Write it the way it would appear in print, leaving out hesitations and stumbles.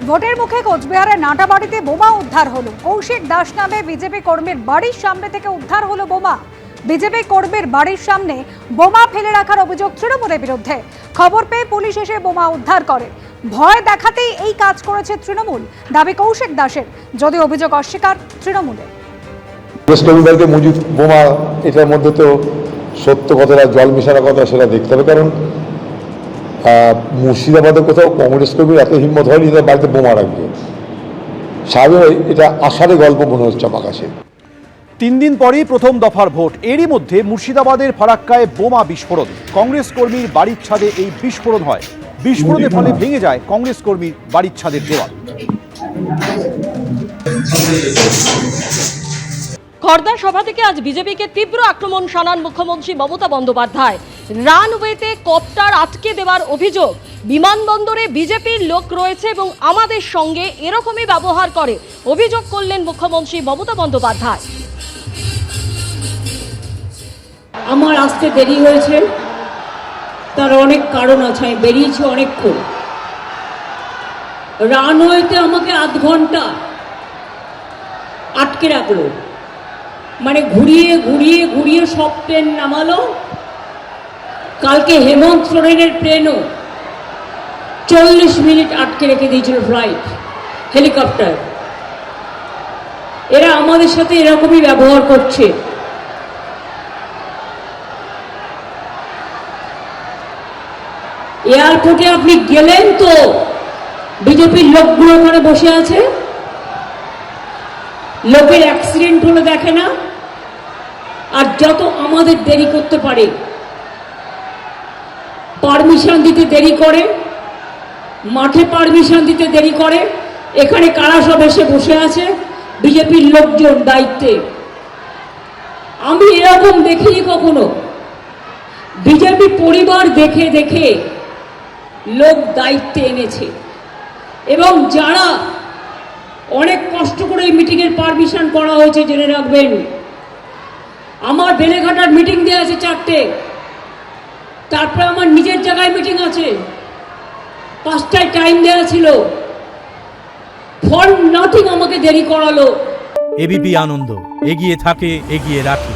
ভোটের মুখে কোচবিহারের নাটাবাড়িতে বোমা উদ্ধার হলো। কৌশিক দাস নামে বিজেপি কর্মীর বাড়ির সামনে থেকে উদ্ধার হলো বোমা। বিজেপি কর্মীর বাড়ির সামনে বোমা ফেলে রাখার অভিযোগ তৃণমূলের বিরুদ্ধে। খবর পেয়ে পুলিশ এসে বোমা উদ্ধার করে। ভয় দেখাতেই এই কাজ করেছে তৃণমূল, দাবি কৌশিক দাসের, যদি অভিযোগ অস্বীকার তৃণমূলের। মজুদ বোমা, এটার মধ্যে তো সত্য কতটা জল মেশানো কথা সেটা দেখতে হবে। কারণ মুর্শিদাবাদে কোথাও কংগ্রেস কর্মীর এত হিম্মত হয়নি তার বাড়িতে বোমা রাখবে। স্বাভাবিক এটা আষাঢ়ে গল্প মনে হচ্ছে আমার কাছে। 3 দিন পরেই প্রথম দফার ভোট, এরই মধ্যে মুর্শিদাবাদের ফারাক্কায় বোমা বিস্ফোরণ। কংগ্রেস কর্মীর বাড়ির ছাদে এই বিস্ফোরণ হয়। বিস্ফোরণের ফলে ভেঙে যায় কংগ্রেস কর্মীর বাড়ির ছাদের দেওয়াল। খড়দা সভা থেকে আজ বিজেপিকে তীব্র আক্রমণ শানান মুখ্যমন্ত্রী মমতা বন্দ্যোপাধ্যায়। রানওয়েতে কপ্টার আটকে দেওয়ার অভিযোগ। বিমানবন্দরে বিজেপির লোক রয়েছে এবং আমাদের সঙ্গে এরকমই ব্যবহার করে অভিযোগ করলেন মুখ্যমন্ত্রী মমতা বন্দ্যোপাধ্যায়। আমার আসতে দেরি হয়েছে, তার অনেক কারণ আছে। আমি বেরিয়েছি অনেকক্ষণ। রানওয়েতে আমাকে আধ ঘন্টা আটকে রাখলো, মানে ঘুরিয়ে ঘুরিয়ে ঘুরিয়ে সব প্লেন নামালো। কালকে হেমন্ত সোরেনের প্লেনও 40 মিনিট আটকে রেখে দিয়েছিল, ফ্লাইট, হেলিকপ্টার। এরা আমাদের সাথে এরকমই ব্যবহার করছে। এয়ারপোর্টে আপনি গেলেন তো বিজেপির লোকগুলো ওখানে বসে আছে, লোকের অ্যাক্সিডেন্ট হলে দেখে না। আর যত আমাদের দেরি করতে পারে, পারমিশন দিতে দেরি করে, মাঠে পারমিশন দিতে দেরি করে, এখানে কারা সব এসে বসে আছে বিজেপির লোকজন দায়িত্বে। আমি এরকম দেখিনি কখনো। বিজেপি পরিবার দেখে দেখে লোক দায়িত্বে এনেছে, এবং যারা অনেক কষ্ট করে এই মিটিংয়ের পারমিশন করা হয়েছে, জেনে রাখবেন আমার বেলেঘাটার মিটিং দেওয়া আছে 4টে, তারপরে আমার নিজের জায়গায় মিটিং আছে, 5টায় টাইম দেওয়া ছিল। ফর নাথিং আমাকে দেরি করালো। এবিপি আনন্দ, এগিয়ে থাকে, এগিয়ে রাখে।